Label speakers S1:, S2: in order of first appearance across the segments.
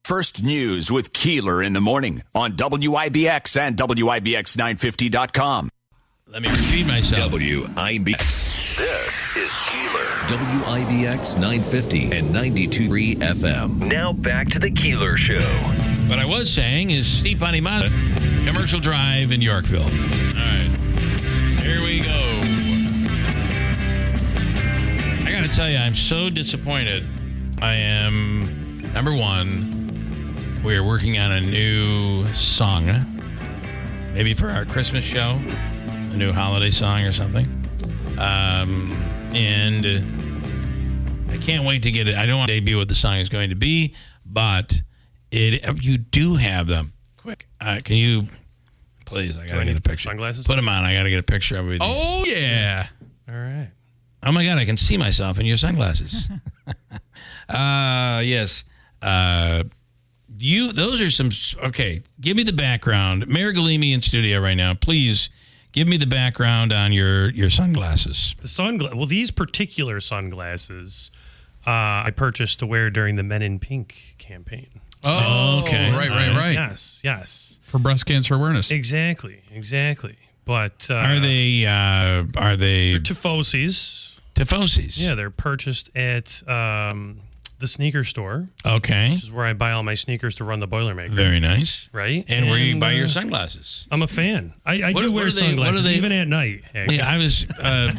S1: First News with Keeler in the morning on WIBX and WIBX950.com.
S2: Let me repeat myself.
S3: WIBX.
S4: This is Keeler.
S3: WIBX 950 and 92.3 FM.
S4: Now back to the Keeler Show.
S2: What I was saying is Steve Panimata, Commercial Drive in Yorkville. All right. Here we go. I got to tell you, I'm so disappointed. I am, number one, we are working on a new song, maybe for our Christmas show, a new holiday song or something. And I can't wait to get it. I don't want to debut what the song is going to be, but you do have them. Quick. Can you, please, I got to get a picture.
S5: Sunglasses?
S2: Put them on. I got to get a picture of you.
S5: Oh, yeah. All right.
S2: Oh, my God, I can see myself in your sunglasses. Yes. Those are some, okay, give me the background. Mayor Galime in studio right now. Please give me the background on your sunglasses.
S5: Well, these particular sunglasses I purchased to wear during the Men in Pink campain.
S2: Oh, okay.
S6: Right.
S5: Yes.
S6: For breast cancer awareness.
S5: Exactly. But
S2: Are they
S5: they're Tifosis.
S2: Tifosis?
S5: Yeah, they're purchased at the sneaker store.
S2: Okay.
S5: Which is where I buy all my sneakers to run the Boilermaker.
S2: Very nice.
S5: Right?
S2: And where you buy your sunglasses.
S5: I'm a fan. I do wear sunglasses even at night.
S2: Yeah, I was,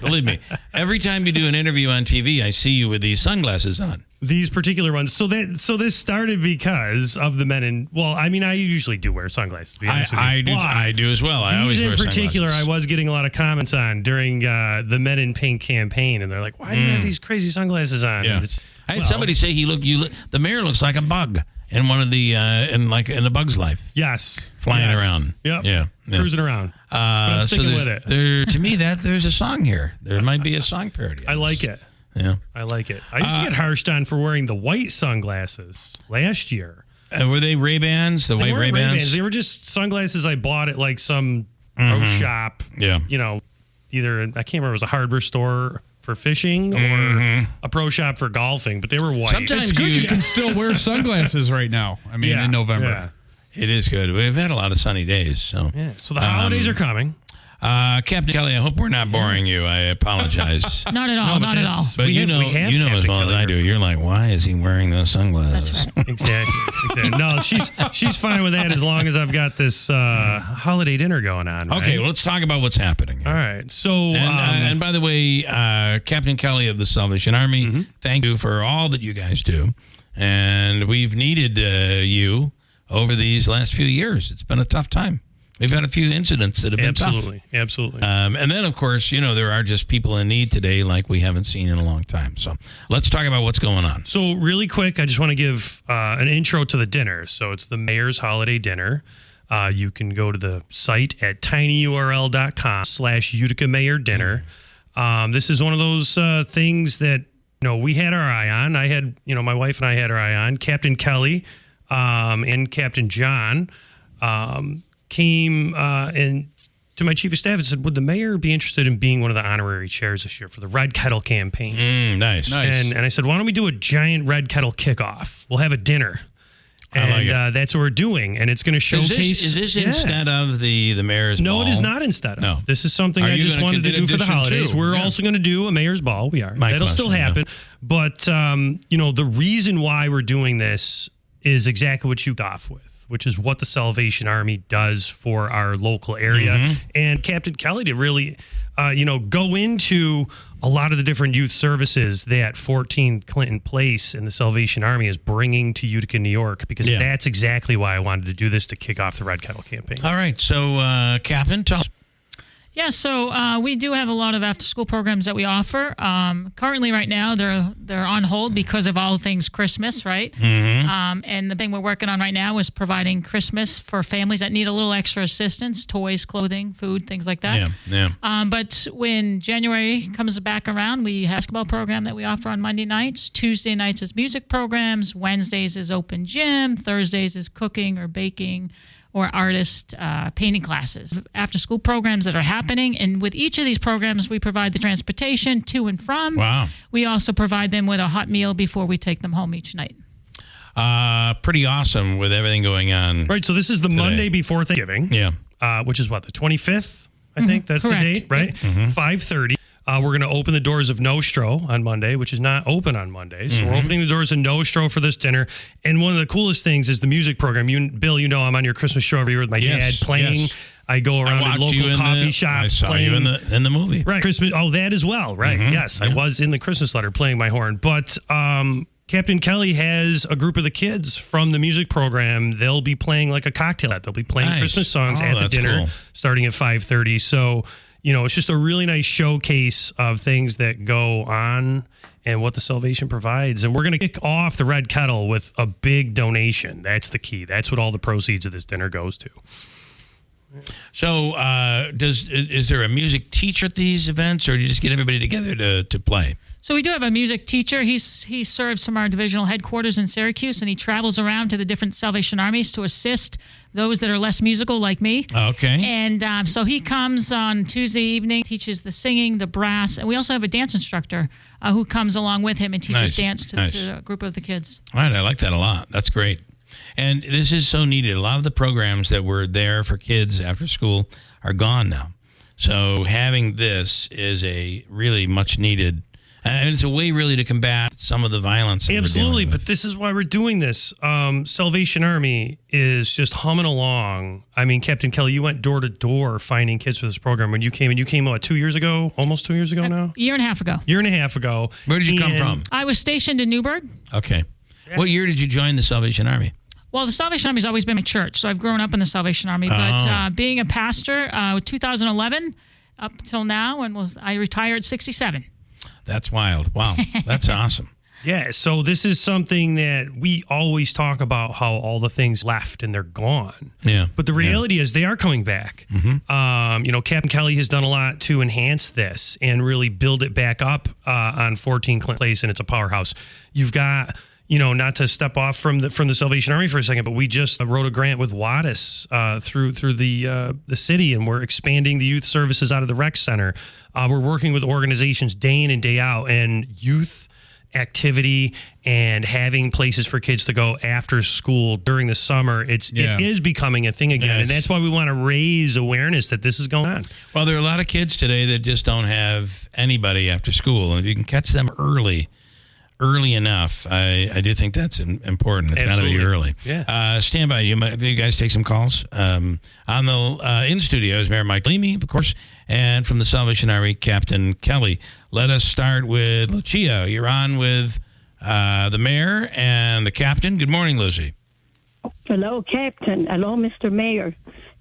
S2: believe me, every time you do an interview on TV, I see you with these sunglasses on.
S5: These particular ones. So this started because of the Men in. Well, I mean, I usually do wear sunglasses. To be honest with you.
S2: I do as well. I always wear sunglasses.
S5: In particular, I was getting a lot of comments on during the Men in Pink campaign, and they're like, "Why do you have these crazy sunglasses on?"
S2: Yeah. I had somebody say the mayor looks like a bug in one of the in a bug's life.
S5: Yes,
S2: flying around.
S5: Yep.
S2: Yeah,
S5: cruising around. I'm sticking with it.
S2: To me, there's a song here. There might be a song parody.
S5: I like it.
S2: Yeah,
S5: I like it. I used to get harshed on for wearing the white sunglasses last year.
S2: Were they Ray-Bans? The white Ray-Bans?
S5: They were just sunglasses I bought at like some pro shop.
S2: Yeah.
S5: Either I can't remember, it was a hardware store for fishing or a pro shop for golfing, but they were white.
S2: Sometimes
S6: it's good you can still wear sunglasses right now. I mean, in November.
S5: Yeah.
S2: It is good. We've had a lot of sunny days. So
S5: the holidays are coming.
S2: Captain Kelly, I hope we're not boring you. I apologize.
S7: Not at all. Not at all.
S2: But you know as well as I do. You're like, why is he wearing those sunglasses?
S7: That's right.
S5: Exactly. No, she's fine with that as long as I've got this holiday dinner going on. Right?
S2: Okay, well, let's talk about what's happening here.
S5: All right. So,
S2: and by the way, Captain Kelly of the Salvation Army, thank you for all that you guys do. And we've needed you over these last few years. It's been a tough time. We've had a few incidents that have been tough.
S5: Absolutely.
S2: And then, of course, there are just people in need today like we haven't seen in a long time. So let's talk about what's going on.
S5: So really quick, I just want to give an intro to the dinner. So it's the Mayor's Holiday Dinner. You can go to the site at tinyurl.com/Utica Mayor Dinner. This is one of those things that, we had our eye on. I had, my wife and I had our eye on. Captain Kelly and Captain John came and to my chief of staff and said, would the mayor be interested in being one of the honorary chairs this year for the Red Kettle campaign?
S2: Nice.
S5: And I said, why don't we do a giant Red Kettle kickoff? We'll have a dinner. And that's what we're doing. And it's going to showcase.
S2: Is this instead of the mayor's ball?
S5: No, it is not instead of.
S2: No.
S5: This is something I just wanted to do for the holidays.
S6: Too?
S5: We're also going to do a mayor's ball. We are. That'll still happen. Yeah. But, the reason why we're doing this is exactly what you got off with, which is what the Salvation Army does for our local area. And Captain Kelly to really, go into a lot of the different youth services that 14 Clinton Place and the Salvation Army is bringing to Utica, New York, because that's exactly why I wanted to do this, to kick off the Red Kettle campaign.
S2: All right. So, Captain, tell us.
S7: Yeah, so we do have a lot of after-school programs that we offer. Currently, right now, they're on hold because of all things Christmas, right? And the thing we're working on right now is providing Christmas for families that need a little extra assistance: toys, clothing, food, things like that. But when January comes back around, we have a basketball program that we offer on Monday nights. Tuesday nights is music programs. Wednesdays is open gym. Thursdays is cooking or baking or artist painting classes. After school programs that are happening. And with each of these programs, we provide the transportation to and from.
S2: Wow.
S7: We also provide them with a hot meal before we take them home each night.
S2: Pretty awesome with everything going on.
S5: Right. So this is the
S2: today.
S5: Monday before Thanksgiving.
S2: Yeah.
S5: Which is what, the 25th? I think that's
S7: Correct.
S5: the date, right? 5:30. We're going to open the doors of Nostro on Monday, which is not open on Monday. So we're opening the doors of Nostro for this dinner. And one of the coolest things is the music program. Bill, I'm on your Christmas show every year with my dad playing.
S2: Yes.
S5: I go around to local coffee shops.
S2: I saw
S5: playing.
S2: you in the movie.
S5: Right. Christmas. Oh, that as well. Right. Yes. I was in the Christmas letter playing my horn. But Captain Kelly has a group of the kids from the music program. They'll be playing like a cocktail. They'll be playing Christmas songs at the dinner starting at 5:30. So, it's just a really nice showcase of things that go on and what the Salvation provides. And we're going to kick off the Red Kettle with a big donation. That's the key. That's what all the proceeds of this dinner goes to.
S2: So, is there a music teacher at these events, or do you just get everybody together to play?
S7: So we do have a music teacher. He serves from our divisional headquarters in Syracuse, and he travels around to the different Salvation Armies to assist those that are less musical like me.
S2: Okay.
S7: And so he comes on Tuesday evening, teaches the singing, the brass, and we also have a dance instructor who comes along with him and teaches dance to a group of the kids.
S2: All right, I like that a lot. That's great. And this is so needed. A lot of the programs that were there for kids after school are gone now. So having this is a really much needed. And it's a way really to combat some of the violence.
S5: Absolutely, but this is why we're doing this. Salvation Army is just humming along. I mean, Captain Kelly, you went door to door finding kids for this program when you came. And you came, what, 2 years ago? Almost 2 years ago now?
S7: Year and a half ago.
S5: Year and a half ago.
S2: Where did you come from?
S7: I was stationed in Newburgh.
S2: Okay. Yeah. What year did you join the Salvation Army?
S7: Well, the Salvation Army has always been my church, so I've grown up in the Salvation Army. But being a pastor, 2011 up till now, and I retired at 67.
S2: That's wild. Wow. That's awesome.
S5: Yeah, so this is something that we always talk about, how all the things left and they're gone.
S2: Yeah.
S5: But the reality is they are coming back. Captain Kelly has done a lot to enhance this and really build it back up on 14 Clinton Place, and it's a powerhouse. You've got, not to step off from the Salvation Army for a second, but we just wrote a grant with WADIS through the city, and we're expanding the youth services out of the rec center. We're working with organizations day in and day out, and youth activity and having places for kids to go after school during the summer. It is becoming a thing again, and that's why we want to raise awareness that this is going on.
S2: Well, there are a lot of kids today that just don't have anybody after school, and if you can catch them early enough, I do think that's important. It's got to be early.
S5: Yeah.
S2: Stand by. Do you guys take some calls? On the in studio is Mayor Mike Galime, of course, and from the Salvation Army, Captain Kelly. Let us start with Lucia. You're on with the mayor and the captain. Good morning, Lucy.
S8: Hello, Captain. Hello, Mr. Mayor.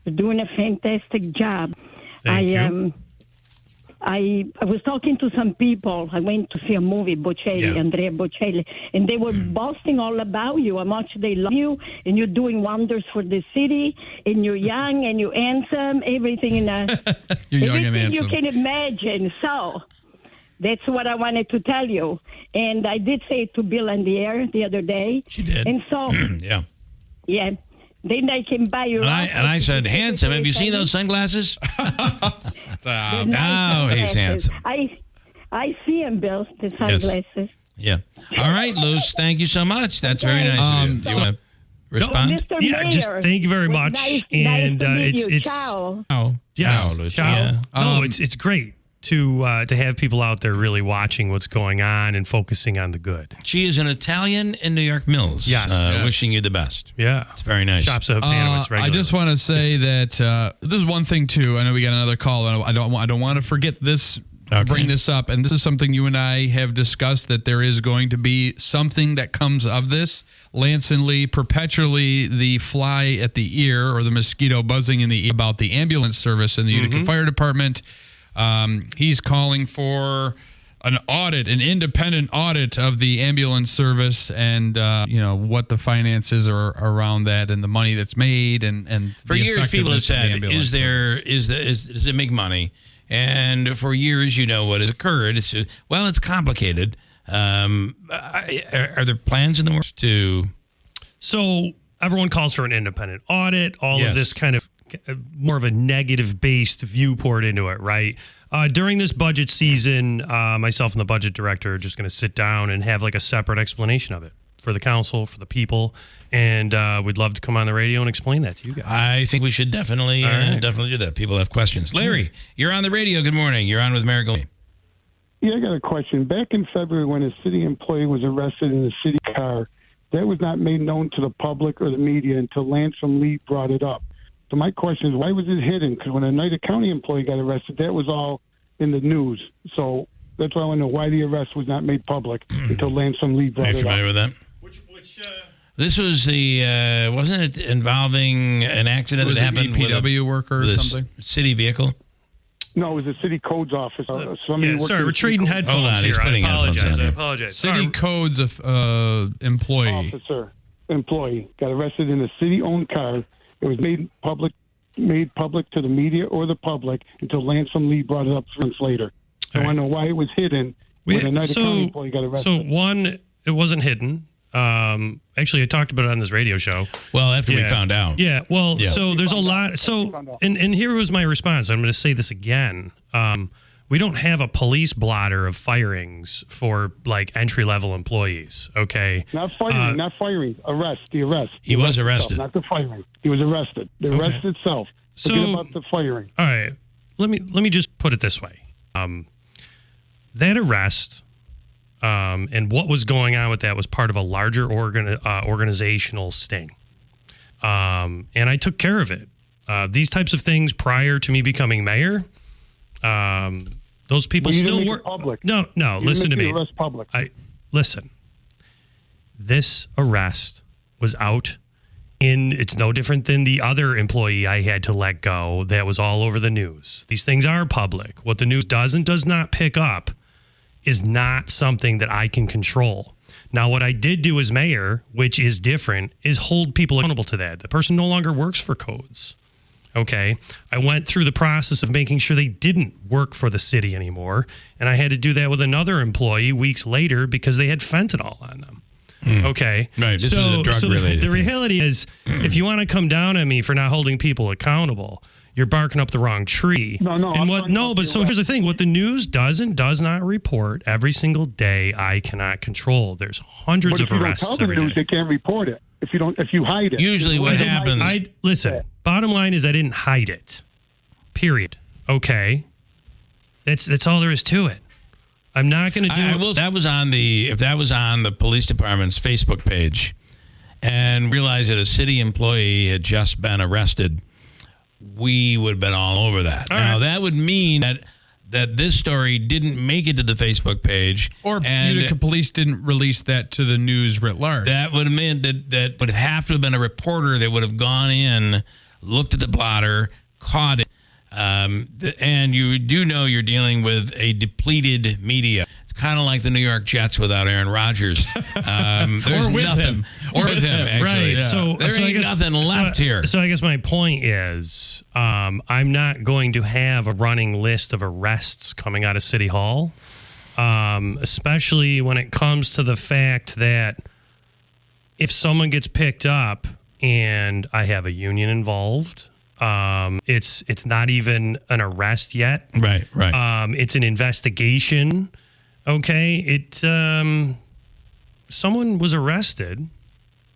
S8: You're doing a fantastic job.
S5: Thank you.
S8: I was talking to some people. I went to see a movie, Andrea Bocelli, and they were boasting all about you, how much they love you, and you're doing wonders for the city, and you're young, and you're handsome, everything in a,
S6: you're young and
S8: everything
S6: handsome.
S8: you can imagine. So that's what I wanted to tell you. And I did say it to Bill on the air the other day.
S2: She did.
S8: And so, yeah. Then I can buy you.
S2: And I said, handsome. Have you seen those sunglasses? He's handsome.
S8: I see him, Bill, the sunglasses.
S2: Yes. Yeah. All right, Luce. Thank you so much. That's very nice of you. Do you want to respond?
S8: Mr.
S5: Yeah,
S8: Mayor,
S5: just thank you very much.
S8: Nice
S5: And
S8: to meet you.
S5: it's
S8: Ciao.
S5: yes,
S2: Ciao, Lucy.
S5: ciao.
S2: Yeah.
S5: It's great to have people out there really watching what's going on and focusing on the good.
S2: She is an Italian in New York Mills.
S5: Yes.
S2: Wishing you the best.
S5: Yeah,
S2: It's very nice.
S5: shops at Panowitz regularly.
S6: I just want to say that this is one thing too. I know we got another call, and I don't want to forget this.
S2: Okay.
S6: Bring this up, and this is something you and I have discussed, that there is going to be something that comes of this. Lance and Lee, perpetually the fly at the ear or the mosquito buzzing in the ear about the ambulance service in the Utica Fire Department. He's calling for an independent audit of the ambulance service, and what the finances are around that, and the money that's made, and
S2: For years, people have said, does it make money? And for years, what has occurred. It's just, it's complicated. Are there plans in the works to?
S5: So everyone calls for an independent audit. All of this kind of more of a negative-based viewport into it, right? During this budget season, myself and the budget director are just going to sit down and have like a separate explanation of it. for the council, for the people, and we'd love to come on the radio and explain that to you guys.
S2: I think we should definitely do that. People have questions. Larry, you're on the radio. Good morning. You're on with Mayor Galime.
S9: Yeah, I got a question. Back in February, when a city employee was arrested in a city car, that was not made known to the public or the media until Lansom Lee brought it up. So my question is, why was it hidden? Because when a Oneida County employee got arrested, that was all in the news. So that's why I want to know why the arrest was not made public until Lansom Lee brought it up.
S2: Are you familiar with that? This was the, wasn't it involving an accident that happened
S6: with a DPW worker or something?
S2: City vehicle?
S9: No, it was a city codes office.
S5: Sorry, we're trading headphones here. I apologize.
S6: City codes of employee.
S9: Employee got arrested in a city-owned car. It was made public to the media or the public until Lansom Lee brought it up 3 months later. So I want to know why it was hidden when a Oneida County employee got arrested.
S5: So one, it wasn't hidden. Actually, I talked about it on this radio show.
S2: Well, after we found out.
S5: Yeah. Well, so there's a lot. So, and here was my response. I'm going to say this again. We don't have a police blotter of firings for like entry level employees. Okay.
S9: Not firing. Arrest. The arrest.
S2: He was arrested.
S9: Not the firing. He was arrested. The arrest itself. Forget about the firing.
S5: All right. Let me just put it this way. That arrest. And what was going on with that was part of a larger organizational sting. And I took care of it. These types of things prior to me becoming mayor, those people still work. No, listen to me.
S9: Arrest public.
S5: Listen. This arrest was out it's no different than the other employee I had to let go that was all over the news. These things are public. What the news does and does not pick up is not something that I can control. Now, what I did do as mayor, which is different, is hold people accountable to that. The person no longer works for codes. Okay? I went through the process of making sure they didn't work for the city anymore, and I had to do that with another employee weeks later because they had fentanyl on them. Okay?
S2: Right, this is a drug-related
S5: the reality is, if you want to come down on me for not holding people accountable, you're barking up the wrong tree. So here's the thing. What the news does and does not report every single day, I cannot control. There's hundreds of arrests every day.
S9: But if you don't tell the news, they can't report it. If you hide it.
S2: Usually what happens...
S5: Listen, bottom line is I didn't hide it. Period. Okay? That's all there is to it. I'm not going to do it.
S2: If that was on the police department's Facebook page and realized that a city employee had just been arrested, we would have been all over that. That would mean that this story didn't make it to the Facebook page.
S6: Or Utica police didn't release that to the news writ large.
S2: That would have meant that would have to have been a reporter that would have gone in, looked at the blotter, caught it. And you do know you're dealing with a depleted media. It's kind of like the New York Jets without Aaron Rodgers. There's
S5: or with
S2: nothing.
S5: him.
S2: Or with him, actually.
S5: Right.
S2: Yeah. There ain't nothing left here.
S5: So I guess my point is I'm not going to have a running list of arrests coming out of City Hall, especially when it comes to the fact that if someone gets picked up and I have a union involved, it's not even an arrest yet.
S2: Right.
S5: It's an investigation. Okay. Someone was arrested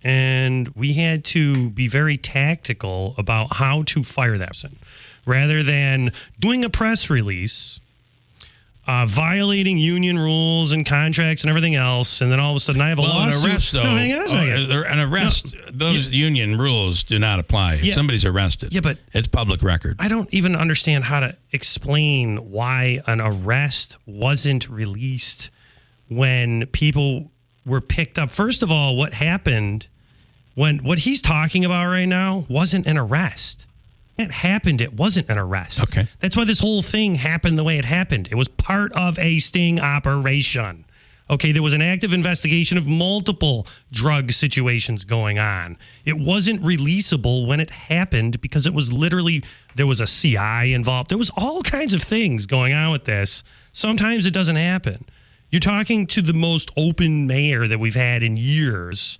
S5: and we had to be very tactical about how to fire that person rather than doing a press release, violating union rules and contracts and everything else, and then all of a sudden I have a lawsuit.
S2: An arrest, though.
S5: No, hang on a second.
S2: Those union rules do not apply. If somebody's arrested,
S5: but
S2: it's public record.
S5: I don't even understand how to explain why an arrest wasn't released when people were picked up. First of all, what happened when what he's talking about right now wasn't an arrest. It happened. It wasn't an arrest.
S2: Okay.
S5: That's why this whole thing happened the way it happened. It was part of a sting operation. Okay, there was an active investigation of multiple drug situations going on. It wasn't releasable when it happened because it was literally, there was a CI involved. There was all kinds of things going on with this. Sometimes it doesn't happen. You're talking to the most open mayor that we've had in years.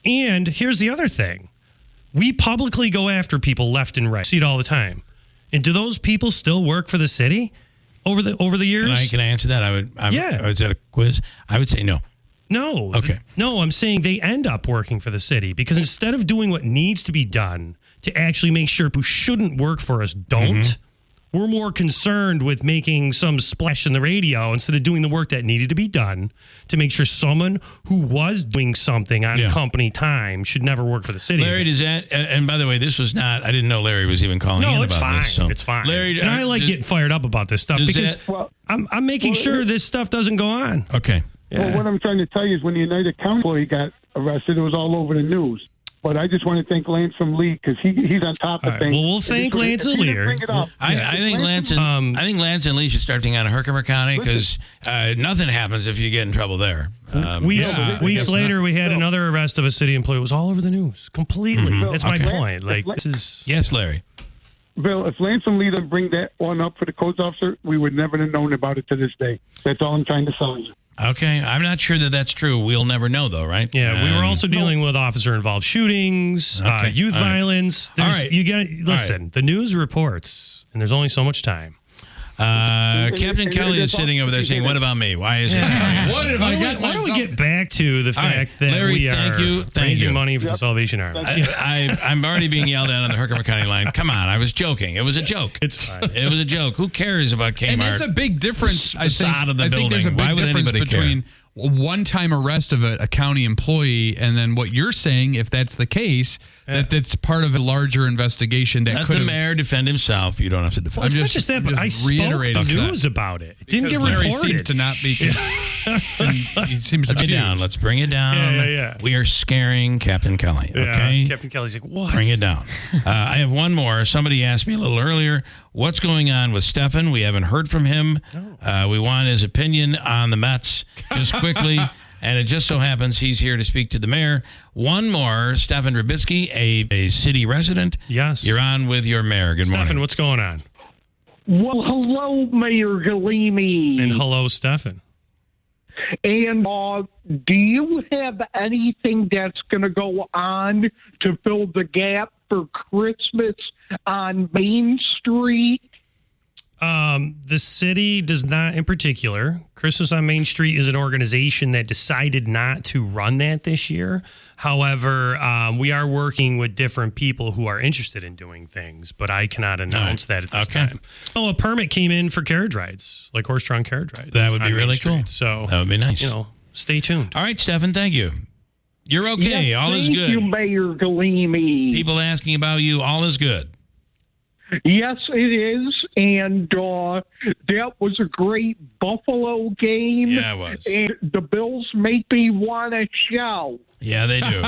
S5: And here's the other thing. We publicly go after people left and right. See it all the time. And do those people still work for the city over the years?
S2: Can I answer that? I would say a quiz. I would say no.
S5: No.
S2: Okay.
S5: No, I'm saying they end up working for the city because instead of doing what needs to be done to actually make sure who shouldn't work for us don't, we're more concerned with making some splash in the radio instead of doing the work that needed to be done to make sure someone who was doing something on company time should never work for the city.
S2: Larry, does that, and by the way, this was not, I didn't know Larry was even calling in about this. So.
S5: It's fine.
S2: Larry,
S5: and I like getting fired up about this stuff because I'm making sure this stuff doesn't go on.
S2: Okay.
S5: Yeah.
S9: Well, what I'm trying to tell you is when the United County employee got arrested, it was all over the news. But I just want to thank Lance from Lee because he's on top of things.
S5: Well, we'll thank Lance and Lee.
S2: I think Lance and Lee should start thinking on Herkimer County because nothing happens if you get in trouble there.
S5: Weeks later, we had another arrest of a city employee. It was all over the news completely. That's my point. Like this is
S2: yes, Larry.
S9: Bill, if Lance and Lee didn't bring that one up for the codes officer, we would never have known about it to this day. That's all I'm trying to tell you.
S2: Okay, I'm not sure that that's true. We'll never know, though, right?
S5: Yeah, we were also dealing with officer-involved shootings, youth violence. You got listen. The news reports, and there's only so much time.
S2: Captain Kelly is sitting over there saying, "What about me? Why is this happening?"
S6: What have I got?
S5: Why don't we get back to the fact that
S2: Larry,
S5: we are raising money for the Salvation Army?
S2: I'm already being yelled at on the Herkimer County line. Come on, I was joking. It was a joke.
S5: It's fine.
S2: It was a joke. Who cares about Kmart?
S6: And that's a big difference. I think there's a
S2: Why
S6: big
S2: would
S6: difference
S2: anybody
S6: between a one-time arrest of a county employee and then what you're saying, if that's the case, that's part of a larger investigation that could.
S2: Let the mayor defend himself. You don't have to defend.
S5: Well, it's not just that, but I spoke the news about it. It didn't get
S6: Larry
S5: reported.
S6: seems to not be. He seems to
S2: Let's
S6: be
S2: down. Let's bring it down.
S5: Yeah.
S2: We are scaring Captain Kelly. Okay,
S5: Captain Kelly's like, what?
S2: Bring it down. I have one more. Somebody asked me a little earlier, what's going on with Stefan? We haven't heard from him. We want his opinion on the Mets just quickly. And it just so happens he's here to speak to the mayor. One more, Stefan Rybitsky, a city resident.
S5: Yes.
S2: You're on with your mayor. Good morning.
S5: Stefan, what's going on?
S10: Well, hello, Mayor Galime.
S5: And hello, Stefan.
S10: And do you have anything that's going to go on to fill the gap for Christmas on Main Street?
S5: The city does not in particular. Christmas on Main Street is an organization that decided not to run that this year. However, we are working with different people who are interested in doing things, but I cannot announce that at this time. Oh, a permit came in for carriage rides, like horse-drawn carriage rides.
S2: That would be really cool.
S5: So
S2: that would be nice.
S5: Stay tuned.
S2: All right, Stefan, thank you. You're okay. All is good.
S10: Thank you, Mayor Galime.
S2: People asking about you. All is good.
S10: Yes, it is, and that was a great Buffalo game.
S2: Yeah, it was.
S10: And the Bills make me want to shout.
S2: Yeah, they do.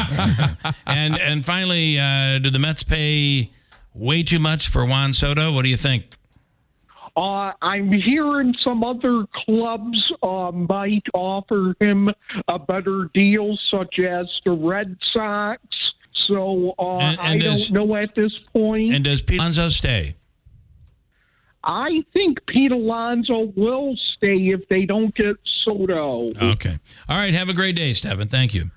S2: and finally, do the Mets pay way too much for Juan Soto? What do you think?
S10: I'm hearing some other clubs might offer him a better deal, such as the Red Sox. So I don't know at this point.
S2: And does Pete Alonso stay?
S10: I think Pete Alonso will stay if they don't get Soto.
S2: Okay. All right. Have a great day, Stefan. Thank you.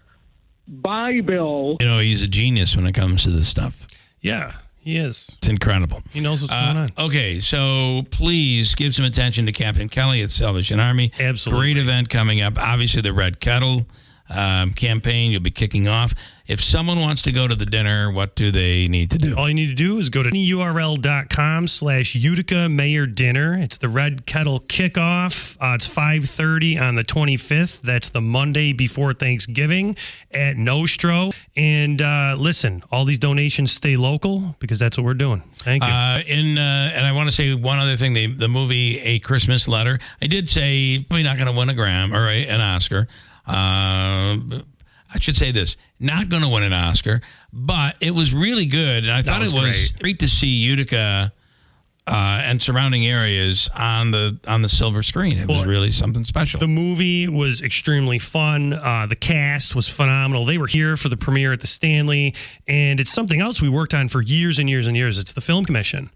S10: Bye, Bill.
S2: He's a genius when it comes to this stuff.
S5: Yeah, he is.
S2: It's incredible.
S5: He knows what's going on.
S2: Okay, so please give some attention to Captain Kelly at Salvation Army.
S5: Absolutely.
S2: Great event coming up. Obviously, the Red Kettle campaign you'll be kicking off. If someone wants to go to the dinner, what do they need to do?
S5: All you need to do is go to url.com/Utica Mayor Dinner. It's the Red Kettle Kickoff. It's 5:30 on the 25th. That's the Monday before Thanksgiving at Nostro. And listen, all these donations stay local because that's what we're doing. Thank you.
S2: And I want to say one other thing. The movie A Christmas Letter, I did say probably not going to win a Grammy or an Oscar. I should say this, not going to win an Oscar, but it was really good. And I thought it was great to see Utica and surrounding areas on the silver screen. It was really something special.
S5: The movie was extremely fun. The cast was phenomenal. They were here for the premiere at the Stanley, and it's something else we worked on for years and years and years. It's the Film Commission.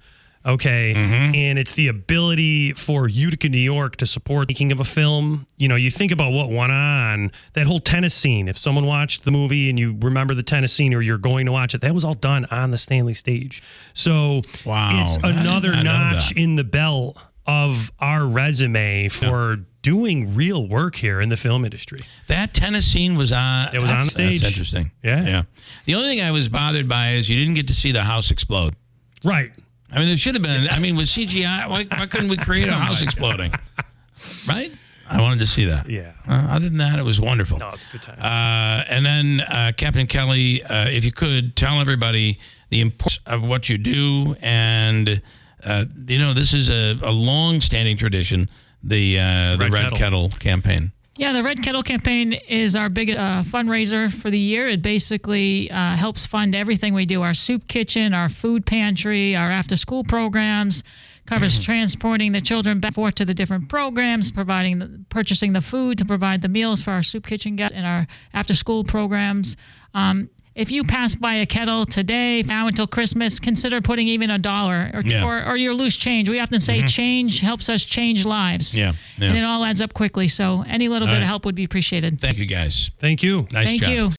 S5: Okay. And it's the ability for Utica, New York to support the making of a film. You think about what went on, that whole tennis scene. If someone watched the movie and you remember the tennis scene or you're going to watch it, that was all done on the Stanley stage. So it's another notch in the belt of our resume for doing real work here in the film industry.
S2: That tennis scene was on.
S5: It was on stage.
S2: That's interesting.
S5: Yeah.
S2: The only thing I was bothered by is you didn't get to see the house explode.
S5: Right.
S2: I mean, there should have been. I mean, with CGI, why couldn't we create a house exploding? Right? I wanted to see that.
S5: Yeah.
S2: Other than that, it was wonderful.
S5: No, it's a good time.
S2: And then, Captain Kelly, if you could tell everybody the importance of what you do, and this is a long-standing tradition, the Red Kettle campaign.
S7: Yeah, the Red Kettle campaign is our biggest fundraiser for the year. It basically helps fund everything we do: our soup kitchen, our food pantry, our after-school programs. Covers transporting the children back and forth to the different programs, purchasing the food to provide the meals for our soup kitchen guests and our after-school programs. If you pass by a kettle today, now until Christmas, consider putting even $1 or your loose change. We often say change helps us change lives.
S2: Yeah.
S7: And it all adds up quickly. So any little bit of help would be appreciated.
S2: Thank you, guys.
S5: Thank you.
S2: Nice
S7: Thank
S2: job.
S7: you.